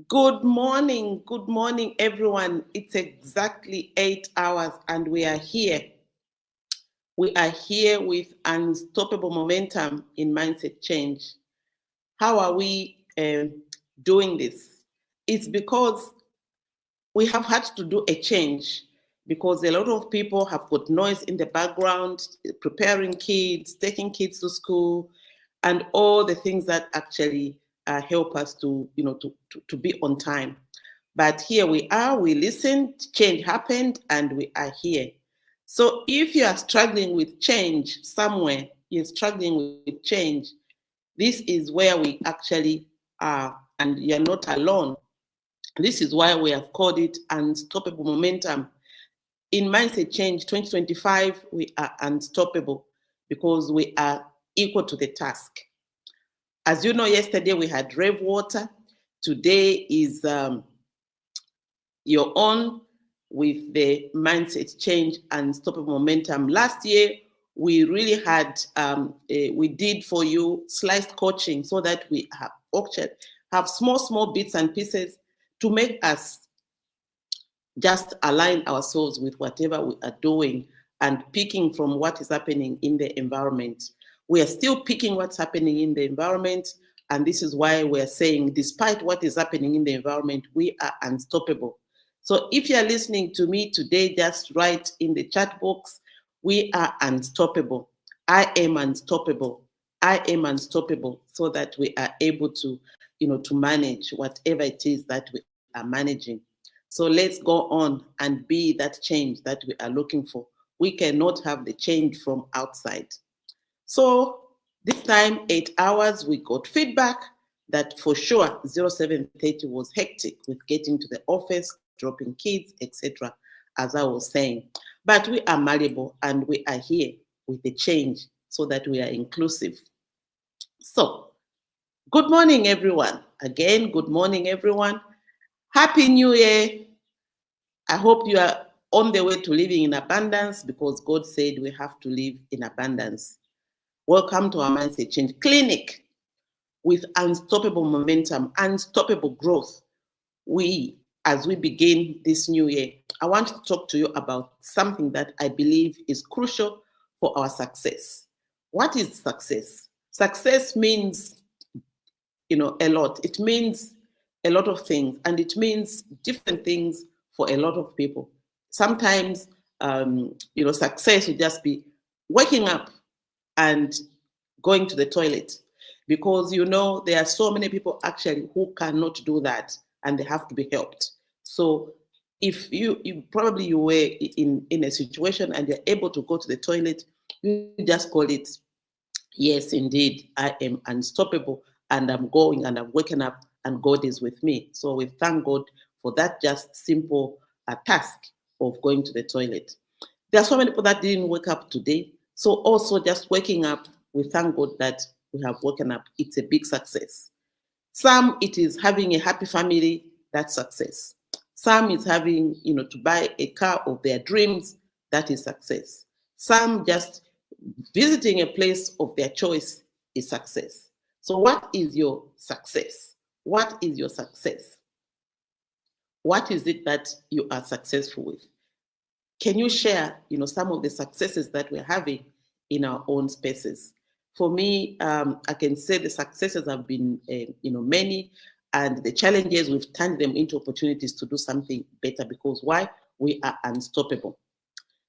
Good morning, everyone. It's exactly 8 hours, and we are here. We are here with unstoppable momentum in mindset change. How are we doing this? It's because we have had to do a change because a lot of people have got noise in the background, preparing kids, taking kids to school, and all the things that actually help us to be on time. But here we are, we listened, change happened, and we are here. So if you are struggling with change somewhere, you're struggling with change, this is where we actually are, and you're not alone. This is why we have called it Unstoppable Momentum. In Mindset Change 2025, we are unstoppable because we are equal to the task. As you know, yesterday we had Rev Water. Today is your own with the Mindset Change Unstoppable Momentum. Last year, we really had, we did for you sliced coaching so that we have small bits and pieces to make us just align ourselves with whatever we are doing and picking from what is happening in the environment. We are still picking what's happening in the environment, and this is why we're saying, despite what is happening in the environment, we are unstoppable. So if you're listening to me today, just write in the chat box, we are unstoppable. I am unstoppable. I am unstoppable, so that we are able to, to manage whatever it is that we are managing. So let's go on and be that change that we are looking for. We cannot have the change from outside. So this time, 8 hours, we got feedback that for sure 0730 was hectic with getting to the office, dropping kids, etc., as I was saying. But we are malleable and we are here with the change so that we are inclusive. So, good morning, everyone. Again, good morning, everyone. Happy New Year. I hope you are on the way to living in abundance because God said we have to live in abundance. Welcome to our Mindset Change Clinic with unstoppable momentum, unstoppable growth. As we begin this new year, I want to talk to you about something that I believe is crucial for our success. What is success? Success means, a lot. It means a lot of things, and it means different things for a lot of people. Sometimes, success would just be waking up and going to the toilet, because there are so many people actually who cannot do that and they have to be helped. So if you were in a situation and you're able to go to the toilet, you just call it, yes, indeed, I am unstoppable, and I'm going and I'm waking up and God is with me. So we thank God for that just simple task of going to the toilet. There are so many people that didn't wake up today. So also just waking up, we thank God that we have woken up. It's a big success. Some, it is having a happy family, that's success. Some is having, to buy a car of their dreams, that is success. Some just visiting a place of their choice is success. So what is your success? What is your success? What is it that you are successful with? Can you share, some of the successes that we're having in our own spaces? For me, I can say the successes have been, many, and the challenges, we've turned them into opportunities to do something better, because why? We are unstoppable.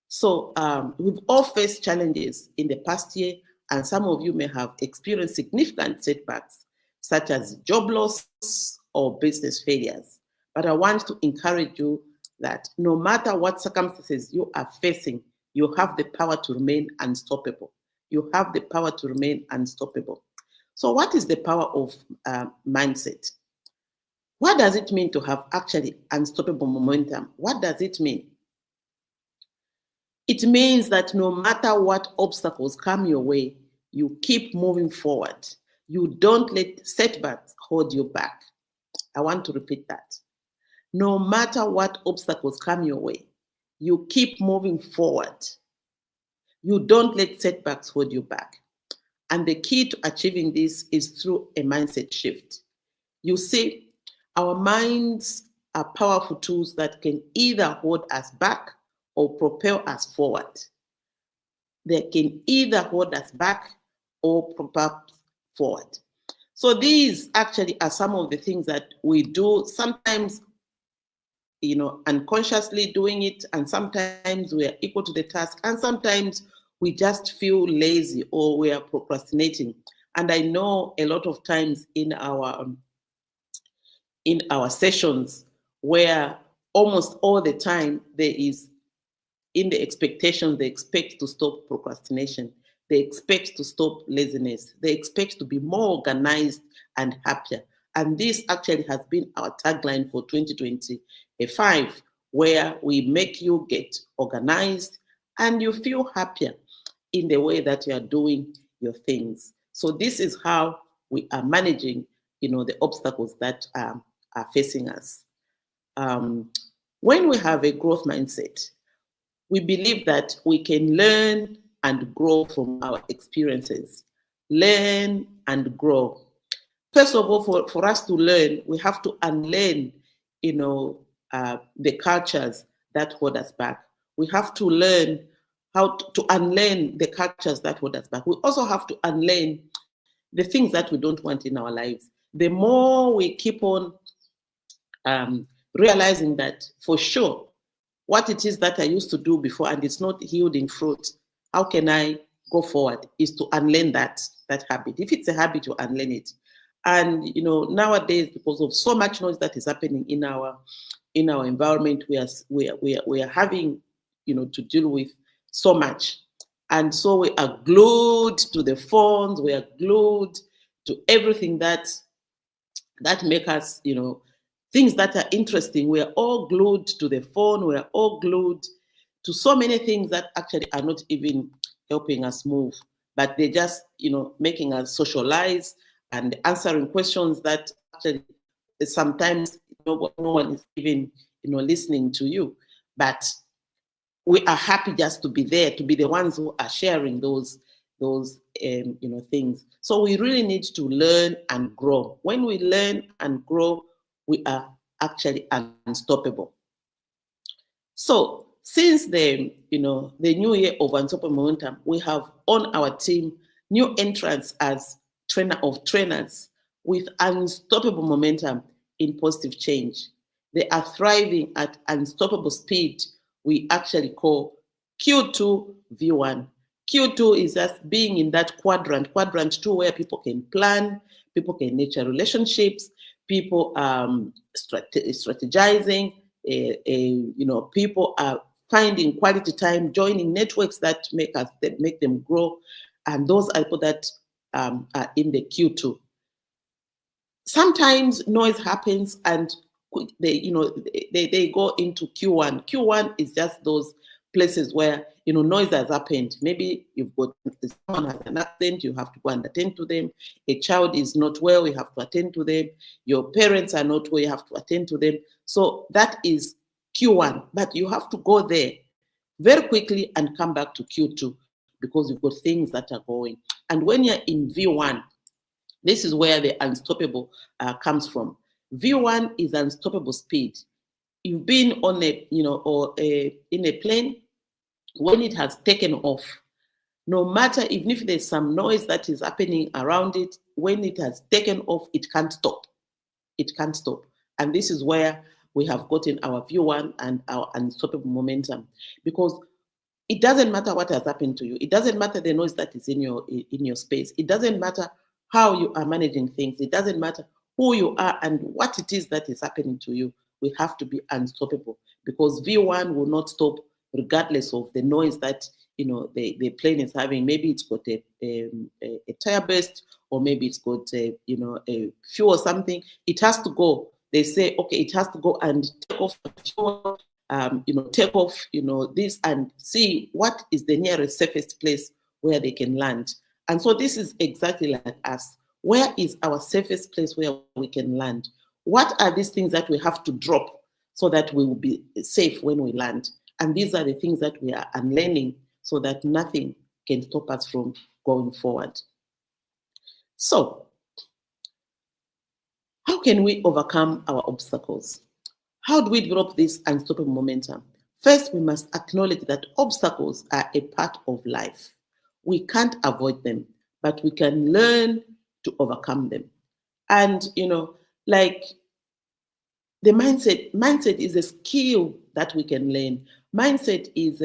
So we've all faced challenges in the past year, and some of you may have experienced significant setbacks, such as job loss or business failures. But I want to encourage you that no matter what circumstances you are facing, you have the power to remain unstoppable. You have the power to remain unstoppable. So what is the power of mindset? What does it mean to have actually unstoppable momentum? What does it mean? It means that no matter what obstacles come your way, you keep moving forward. You don't let setbacks hold you back. I want to repeat that. No matter what obstacles come your way, you keep moving forward. You don't let setbacks hold you back. And the key to achieving this is through a mindset shift. You see, Our minds are powerful tools that can either hold us back or propel us forward. They can either hold us back or propel us forward. So these actually are some of the things that we do, sometimes, unconsciously doing it, and sometimes we are equal to the task, and sometimes we just feel lazy or we are procrastinating. And I know a lot of times in our sessions where almost all the time there is, in the expectations, they expect to stop procrastination. They expect to stop laziness. They expect to be more organized and happier. And this actually has been our tagline for 2025, where we make you get organized and you feel happier in the way that you are doing your things. So this is how we are managing, the obstacles that are facing us. When we have a growth mindset, we believe that we can learn and grow from our experiences. Learn and grow. First of all, for us to learn, we have to unlearn, the cultures that hold us back. We have to learn how to unlearn the cultures that hold us back. We also have to unlearn the things that we don't want in our lives. The more we keep on realizing that for sure, what it is that I used to do before and it's not yielding fruit, how can I go forward, is to unlearn that habit. If it's a habit, to unlearn it. And nowadays, because of so much noise that is happening in our environment, we are having to deal with so much. And so we are glued to the phones, we are glued to everything that make us, things that are interesting. We are all glued to the phone. We are all glued to so many things that actually are not even helping us move, but they're just, making us socialize and answering questions that actually sometimes no one is even, listening to you. But we are happy just to be there, to be the ones who are sharing those things. So we really need to learn and grow. When we learn and grow, we are actually unstoppable. So since the new year of Unstoppable Momentum, we have on our team new entrants as trainer of trainers with unstoppable momentum in positive change. They are thriving at unstoppable speed. We actually call Q2 V1. Q2 is just being in that quadrant 2, where people can plan, people can nurture relationships, people strategizing, people are finding quality time, joining networks that make them grow, and those are people that are in the Q2. Sometimes noise happens and they go into Q1. Q1 is just those places where noise has happened. Maybe you've got someone has an accident, you have to go and attend to them. A child is not well, you have to attend to them. Your parents are not well, you have to attend to them. So that is Q1, but you have to go there very quickly and come back to Q2 because you've got things that are going. And when you're in V1, this is where the unstoppable comes from. V1 is unstoppable speed. You've been on in a plane. When it has taken off, no matter, even if there's some noise that is happening around it, when it has taken off, it can't stop. It can't stop. And this is where we have gotten our V1 and our unstoppable momentum, because it doesn't matter what has happened to you. It doesn't matter the noise that is in your space. It doesn't matter how you are managing things. It doesn't matter who you are and what it is that is happening to you. We have to be unstoppable, because V1 will not stop regardless of the noise that the plane is having. Maybe it's got a tire burst, or maybe it's got a fuel or something. It has to go. They say, okay, it has to go and take off the fuel, take off, this, and see what is the nearest safest place where they can land. And so this is exactly like us. Where is our safest place where we can land? What are these things that we have to drop so that we will be safe when we land? And these are the things that we are unlearning so that nothing can stop us from going forward. So, How can we overcome our obstacles? How do we develop this unstoppable momentum? First, we must acknowledge that obstacles are a part of life. We can't avoid them, but we can learn to overcome them. And, like the mindset is a skill that we can learn. Mindset is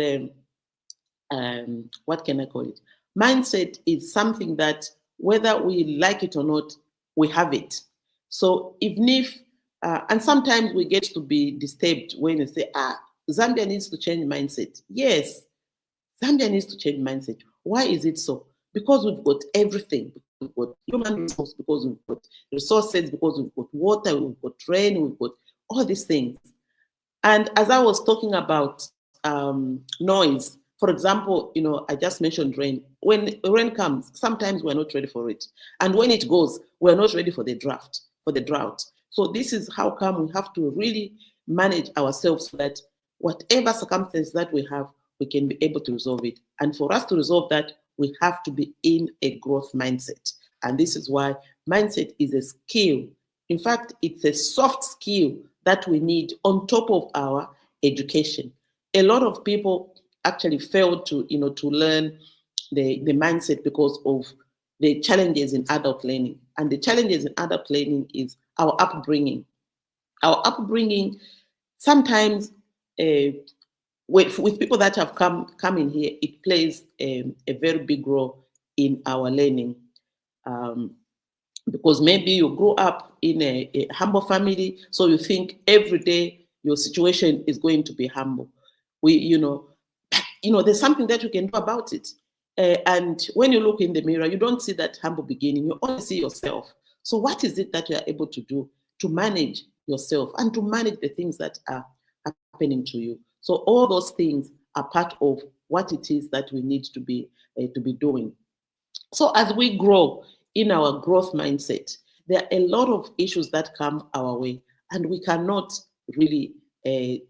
what can I call it? Mindset is something that whether we like it or not, we have it. So even if, and sometimes we get to be disturbed when you say, Zambia needs to change mindset. Yes, Zambia needs to change mindset. Why is it so? Because we've got everything. We've got human resources, because we've got resources, because we've got water, we've got rain, we've got all these things. And as I was talking about noise, for example, I just mentioned rain. When rain comes, sometimes we're not ready for it. And when it goes, we're not ready for the drought. So this is how come we have to really manage ourselves so that whatever circumstance that we have, we can be able to resolve it. And for us to resolve that, we have to be in a growth mindset. And this is why mindset is a skill. In fact, it's a soft skill that we need on top of our education. A lot of people actually fail to learn the mindset because of the challenges in adult learning. And the challenges in adult learning is our upbringing. Our upbringing, sometimes with people that have come in here, it plays a very big role in our learning. Because maybe you grow up in a humble family, so you think every day your situation is going to be humble. There's something that you can do about it. And when you look in the mirror, you don't see that humble beginning, you only see yourself. So what is it that you are able to do to manage yourself and to manage the things that are happening to you? So all those things are part of what it is that we need to be doing. So as we grow in our growth mindset, there are a lot of issues that come our way, and we cannot really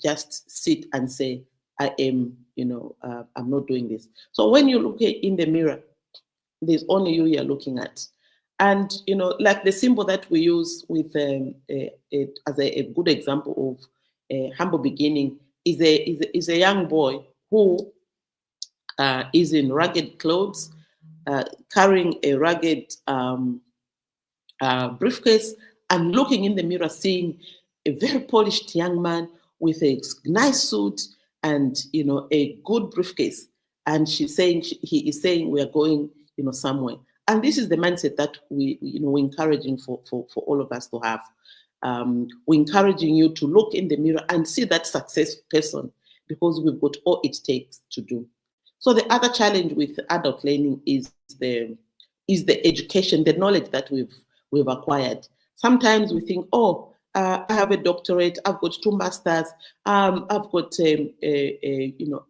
just sit and say, I am, I'm not doing this. So when you look in the mirror, there's only you you're looking at. And, like the symbol that we use with as a good example of humble beginning is a young boy who is in ragged clothes, carrying a ragged briefcase, and looking in the mirror, seeing a very polished young man with a nice suit and a good briefcase. And he is saying, we are going somewhere. And this is the mindset that we're encouraging for all of us to have. We're encouraging you to look in the mirror and see that success person, because we've got all it takes to do. So the other challenge with adult learning is the education, the knowledge that we've acquired. Sometimes we think, I have a doctorate, I've got 2 masters, I've got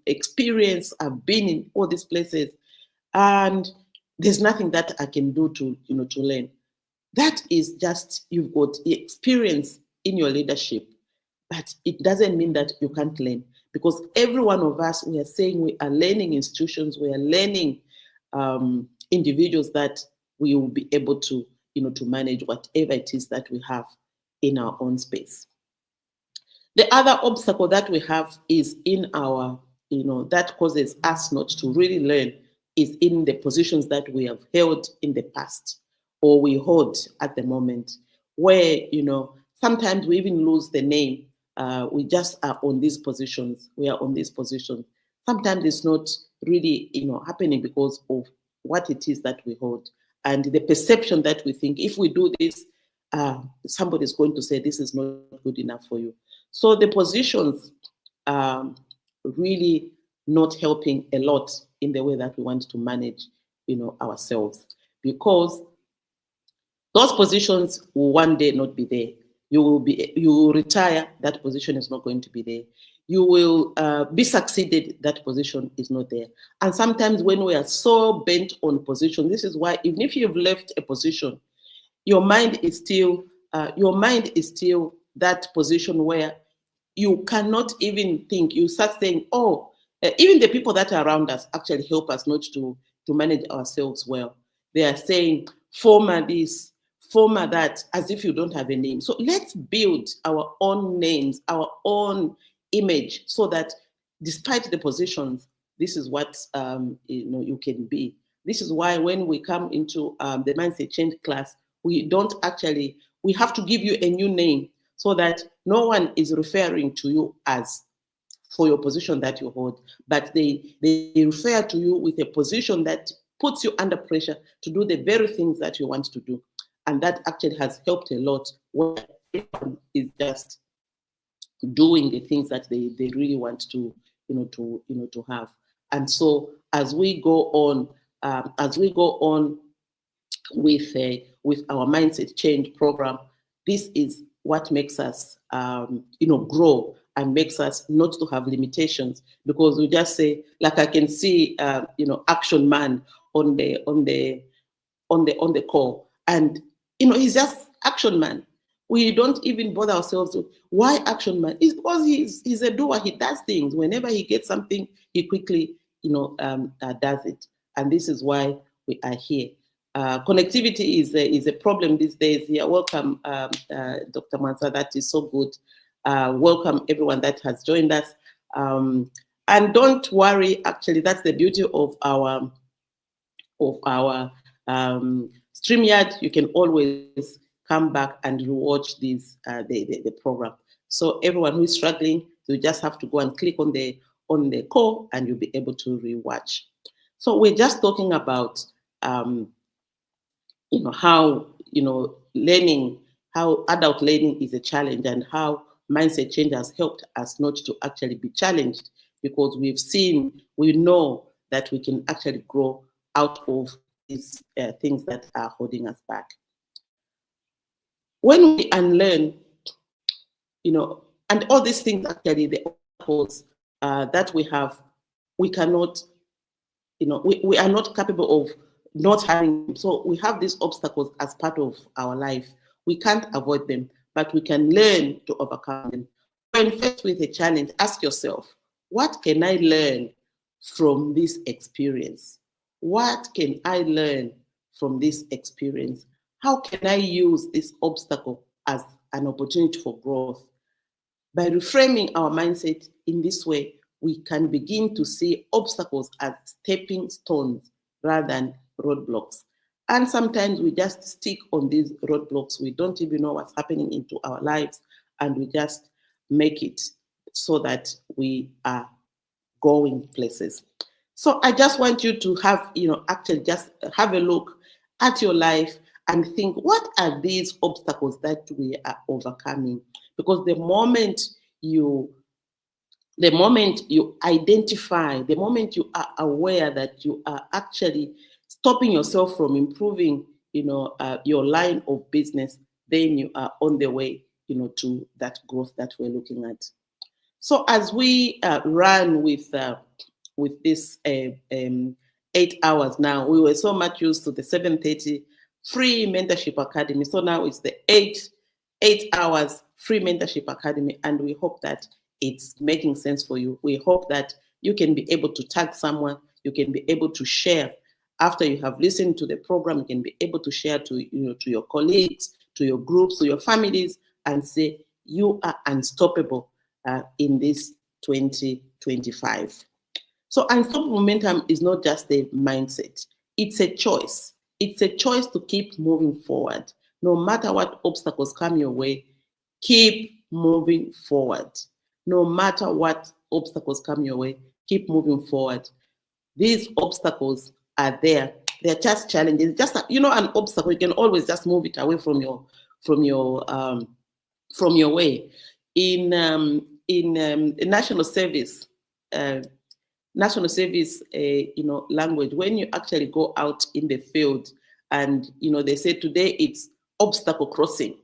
experience, I've been in all these places, and there's nothing that I can do to learn. That is just, you've got experience in your leadership, but it doesn't mean that you can't learn, because every one of us, we are saying we are learning institutions, we are learning individuals that we will be able to, to manage whatever it is that we have in our own space. The other obstacle that we have is in our, that causes us not to really learn, is in the positions that we have held in the past, or we hold at the moment, where, sometimes we even lose the name. We just are on these positions. We are on these positions. Sometimes it's not really, happening because of what it is that we hold and the perception that we think, if we do this, somebody's going to say this is not good enough for you. So the positions are really not helping a lot in the way that we want to manage, ourselves, because those positions will one day not be there. You will retire, that position is not going to be there. You will be succeeded, that position is not there. And sometimes when we are so bent on position, this is why even if you've left a position, your mind is still that position where you cannot even think. You start saying, even the people that are around us actually help us not to manage ourselves well. They are saying, former this, former that as if you don't have a name. So let's build our own names, our own image, so that despite the positions, this is what you can be. This is why when we come into the mindset change class, we have to give you a new name so that no one is referring to you as for your position that you hold, but they refer to you with a position that puts you under pressure to do the very things that you want to do. And that actually has helped a lot when everyone is just doing the things that they really want to have. And so as we go on with our mindset change program, this is what makes us grow and makes us not to have limitations, because we just say, like I can see Action Man on the call, and he's just Action Man. We don't even bother ourselves with why Action Man. It's because he's a doer. He does things. Whenever he gets something, he quickly does it. And this is why we are here. Connectivity is a problem these days. Yeah, welcome, Dr. Mwansa. That is so good. Welcome everyone that has joined us. And don't worry. Actually, that's the beauty of our StreamYard. You can always come back and watch the program. So everyone who is struggling, you just have to go and click on the call, and you'll be able to rewatch. So we're just talking about how learning, how adult learning is a challenge, and how mindset change has helped us not to actually be challenged, because we know that we can actually grow out of these things that are holding us back. When we unlearn, and all these things, actually, the obstacles that we have, we cannot, we are not capable of not having them. So we have these obstacles as part of our life. We can't avoid them, but we can learn to overcome them. When faced with a challenge, ask yourself, what can I learn from this experience? What can I learn from this experience? How can I use this obstacle as an opportunity for growth? By reframing our mindset in this way, we can begin to see obstacles as stepping stones rather than roadblocks. And sometimes we just stick on these roadblocks. We don't even know what's happening into our lives, and we just make it so that we are going places. So I just want you to have, actually just have a look at your life and think, what are these obstacles that we are overcoming? Because the moment you identify, the moment you are aware that you are actually stopping yourself from improving, your line of business, then you are on the way, to that growth that we're looking at. So as we run with this 8 hours now, we were so much used to the 7:30 free mentorship academy. So now it's the 8 hours free mentorship academy, and we hope that it's making sense for you. We hope that you can be able to tag someone, you can be able to share after you have listened to the program. You can be able to share to your colleagues, to your groups, to your families, and say you are unstoppable in this 2025. So unstoppable momentum is not just a mindset, it's a choice. It's a choice to keep moving forward. No matter what obstacles come your way, keep moving forward. No matter what obstacles come your way, keep moving forward. These obstacles are there. They're just challenges. Just an obstacle, you can always just move it away from your way. In national service language, when you actually go out in the field and they say today it's obstacle crossing.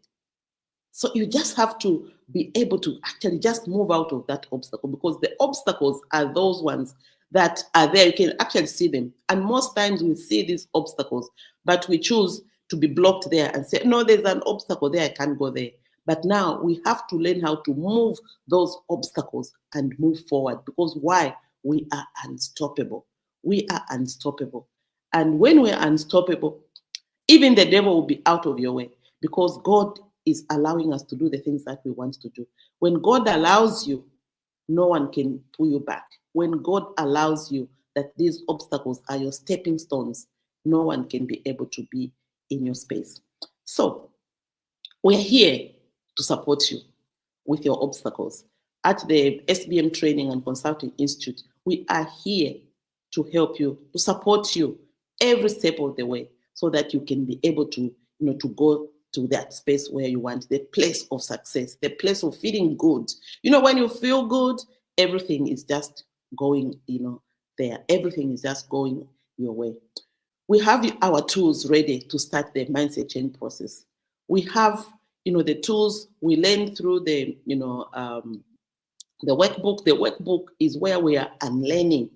So you just have to be able to actually just move out of that obstacle, because the obstacles are those ones that are there. You can actually see them. And most times we see these obstacles, but we choose to be blocked there and say, no, there's an obstacle there, I can't go there. But now we have to learn how to move those obstacles and move forward, because why? We are unstoppable. We are unstoppable. And when we're unstoppable, even the devil will be out of your way. because God is allowing us to do the things that we want to do. When God allows you, no one can pull you back. When God allows you that these obstacles are your stepping stones, no one can be able to be in your space. So we're here to support you with your obstacles. At the SBM Training and Consulting Institute, we are here to help you, to support you every step of the way so that you can be able to, to go to that space where you want, the place of success, the place of feeling good. When you feel good, everything is just going, there. Everything is just going your way. We have our tools ready to start the mindset change process. We have, the tools we learn through the workbook. The workbook is where we are unlearning.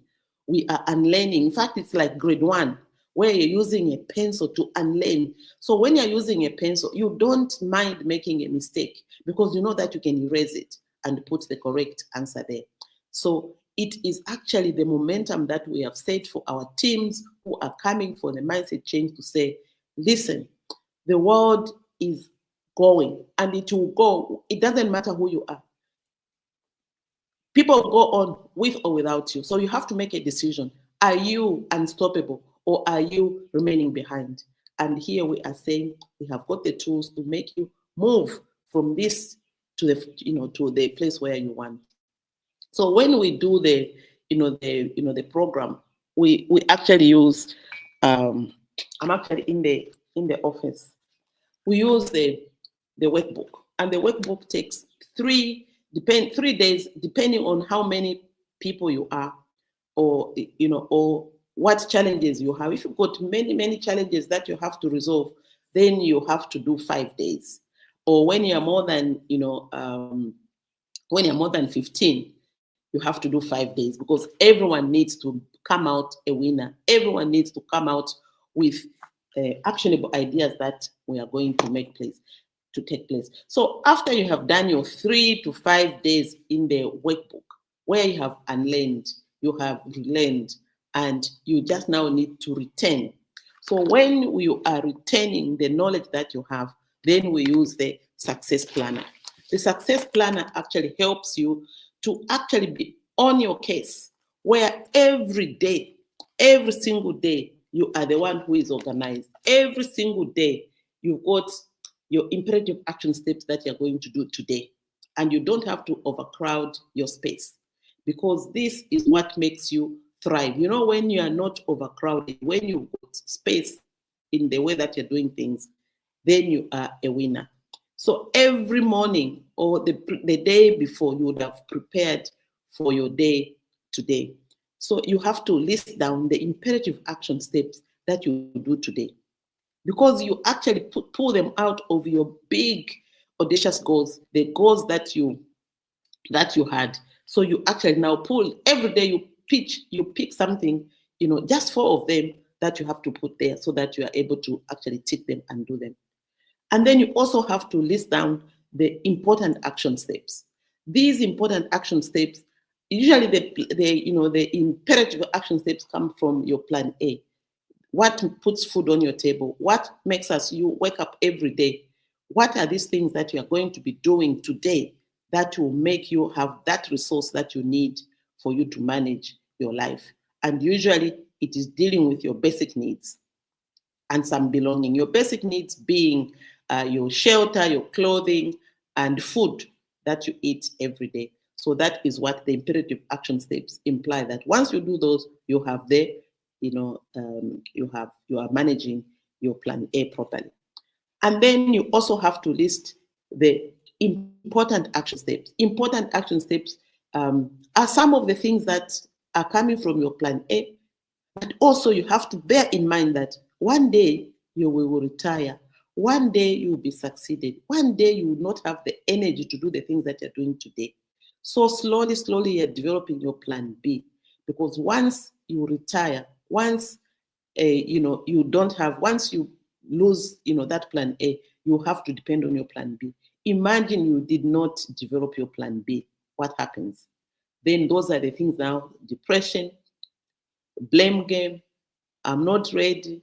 We are unlearning. In fact, it's like grade 1, where you're using a pencil to unlearn. So when you're using a pencil, you don't mind making a mistake because you know that you can erase it and put the correct answer there. So it is actually the momentum that we have set for our teams who are coming for the mindset change to say, listen, the world is going and it will go. It doesn't matter who you are. People go on with or without you. So you have to make a decision. Are you unstoppable or are you remaining behind? And here we are saying we have got the tools to make you move from this to the place where you want. So when we do the program, we actually use I'm actually in the office. We use the workbook, and the workbook takes 3 days, depending on how many people you are, or what challenges you have. If you've got many challenges that you have to resolve, then you have to do 5 days. Or when you're more than 15, you have to do 5 days, because everyone needs to come out a winner. Everyone needs to come out with actionable ideas that we are going to take place. So after you have done your 3 to 5 days in the workbook, where you have unlearned, you have relearned, and you just now need to retain. So when you are retaining the knowledge that you have, then we use the success planner. The success planner actually helps you to actually be on your case, where every day, every single day, you are the one who is organized. Every single day, you've got your imperative action steps that you're going to do today. And you don't have to overcrowd your space, because this is what makes you thrive. When you are not overcrowded, when you've got space in the way that you're doing things, then you are a winner. So every morning or the day before, you would have prepared for your day today. So you have to list down the imperative action steps that you do today, because you actually pull them out of your big audacious goals, the goals that you had. So you actually now pull every day, you pick something, just 4 of them that you have to put there so that you are able to actually tick them and do them. And then you also have to list down the important action steps. These important action steps, usually the imperative action steps come from your plan A. What puts food on your table? What makes you wake up every day? What are these things that you are going to be doing today that will make you have that resource that you need for you to manage your life? And usually it is dealing with your basic needs and some belonging. Your basic needs being your shelter, your clothing, and food that you eat every day. So that is what the imperative action steps imply, that once you do those, you have you are managing your plan A properly. And then you also have to list the important action steps. Important action steps are some of the things that are coming from your plan A, but also you have to bear in mind that one day you will retire. One day you will be succeeded. One day you will not have the energy to do the things that you're doing today. So slowly, you're developing your plan B, because once you retire, once once you lose, that plan A, you have to depend on your plan B. Imagine you did not develop your plan B. What happens? Then those are the things now: depression, blame game, I'm not ready.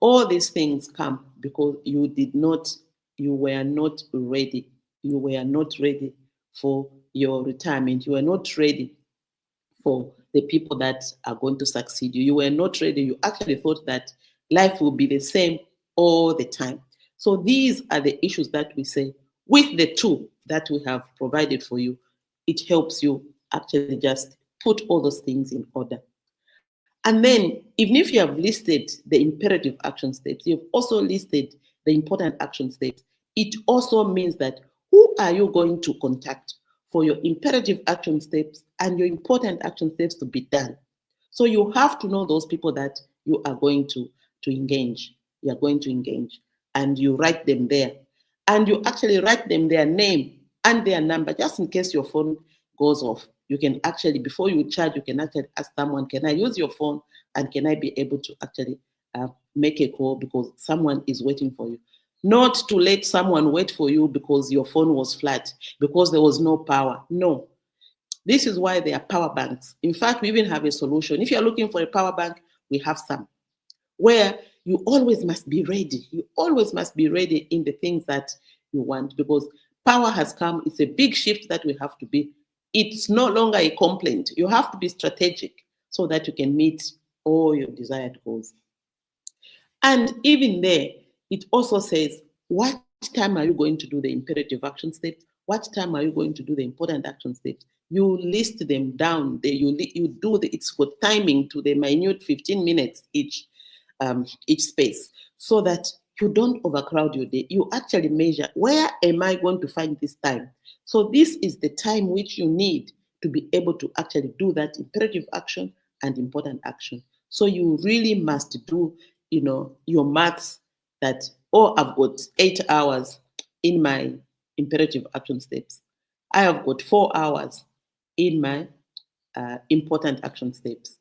All these things come because you did not, you were not ready. You were not ready for your retirement. You were not ready for the people that are going to succeed you. You were not ready. You actually thought that life will be the same all the time. So these are the issues that we say with the tool that we have provided for you. It helps you actually just put all those things in order. And then, even if you have listed the imperative action steps, you've also listed the important action steps. It also means that who are you going to contact for your imperative action steps and your important action steps to be done? So you have to know those people that you are going to engage. You are going to engage, and you write them there. And you actually write them their name and their number, just in case your phone goes off. You can actually, before you charge, you can actually ask someone, can I use your phone? And can I be able to actually make a call because someone is waiting for you? Not to let someone wait for you because your phone was flat, because there was no power. No. This is why there are power banks. In fact, we even have a solution. If you're looking for a power bank, we have some, where you always must be ready. You always must be ready in the things that you want, because power has come. It's a big shift that we have to be. It's no longer a complaint. You have to be strategic so that you can meet all your desired goals. And even there, it also says, what time are you going to do the imperative action steps? What time are you going to do the important action steps? You list them down there. You do it's got timing to the minute 15 minutes each space, so that you don't overcrowd your day. You actually measure, where am I going to find this time? So this is the time which you need to be able to actually do that imperative action and important action. So you really must do, your maths that, oh, I've got 8 hours in my imperative action steps. I have got 4 hours in my important action steps.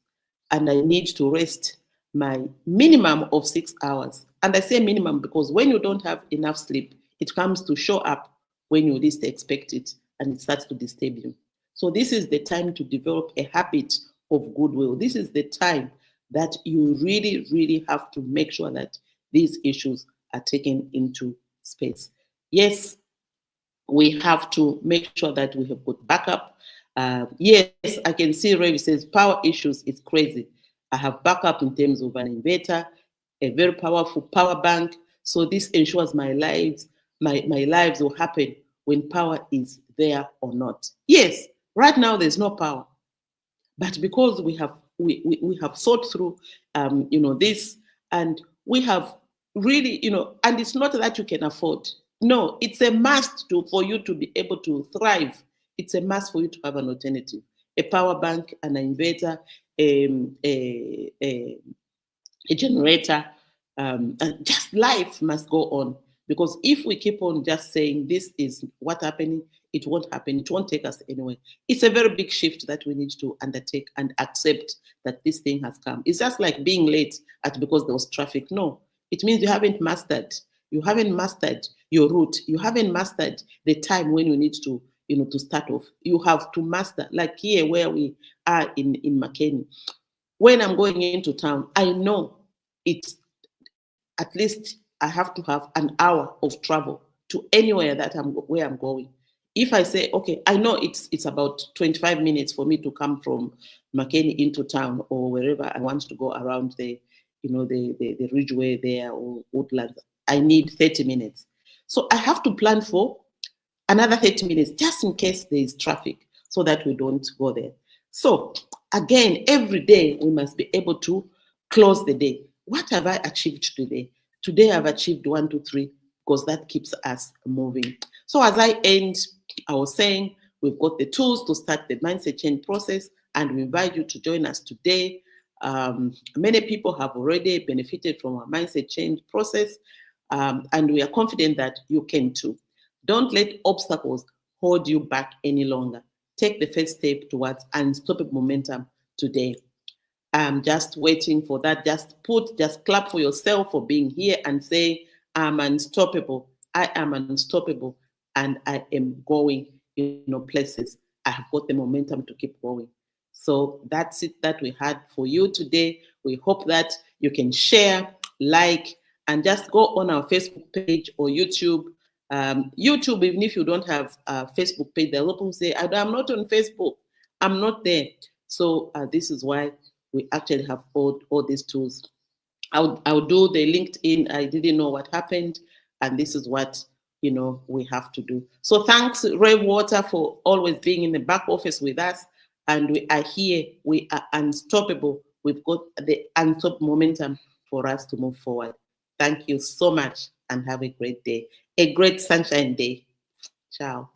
And I need to rest my minimum of 6 hours. And I say minimum because when you don't have enough sleep, it comes to show up when you least expect it, and it starts to disturb you. So this is the time to develop a habit of goodwill. This is the time that you really, really have to make sure that these issues are taken into space. Yes, we have to make sure that we have got backup. Yes, I can see Ravi says power issues is crazy. I have backup in terms of an inverter, a very powerful power bank. So this ensures my lives will happen when power is there or not. Yes, right now there's no power, but because we have thought through, this, and we have really, and it's not that you can afford. No, it's a must for you to be able to thrive. It's a must for you to have an alternative, a power bank, an inverter, a generator, and just life must go on. Because if we keep on just saying this is what's happening, it won't happen. It won't take us anywhere. It's a very big shift that we need to undertake and accept that this thing has come. It's just like being late because there was traffic. No, it means you haven't mastered. You haven't mastered your route. You haven't mastered the time when you need to, to start off. You have to master, like here where we are in Makeni. When I'm going into town, I know it's at least I have to have an hour of travel to anywhere where I'm going. If I say, okay, I know it's about 25 minutes for me to come from Makeni into town or wherever I want to go around the Ridgeway there or Woodlands, I need 30 minutes. So I have to plan for another 30 minutes just in case there is traffic so that we don't go there. So again, every day we must be able to close the day. What have I achieved today? Today I've achieved 1, 2, 3, because that keeps us moving. So as I end, I was saying we've got the tools to start the mindset change process, and we invite you to join us today. Many people have already benefited from our mindset change process, and we are confident that you can too. Don't let obstacles hold you back any longer. Take the first step towards unstoppable momentum today. I'm just waiting for that. Just clap for yourself for being here and say, I'm unstoppable. I am unstoppable, and I am going, places. I have got the momentum to keep going. So that's it that we had for you today. We hope that you can share, like, and just go on our Facebook page or YouTube YouTube, even if you don't have a Facebook page, they'll often say, I'm not on Facebook, I'm not there. So this is why we actually have all these tools. I'll do the LinkedIn. I didn't know what happened, and this is what we have to do. So thanks, Ray Water, for always being in the back office with us. And we are here. We are unstoppable. We've got the unstoppable momentum for us to move forward. Thank you so much, and have a great day, a great sunshine day. Ciao.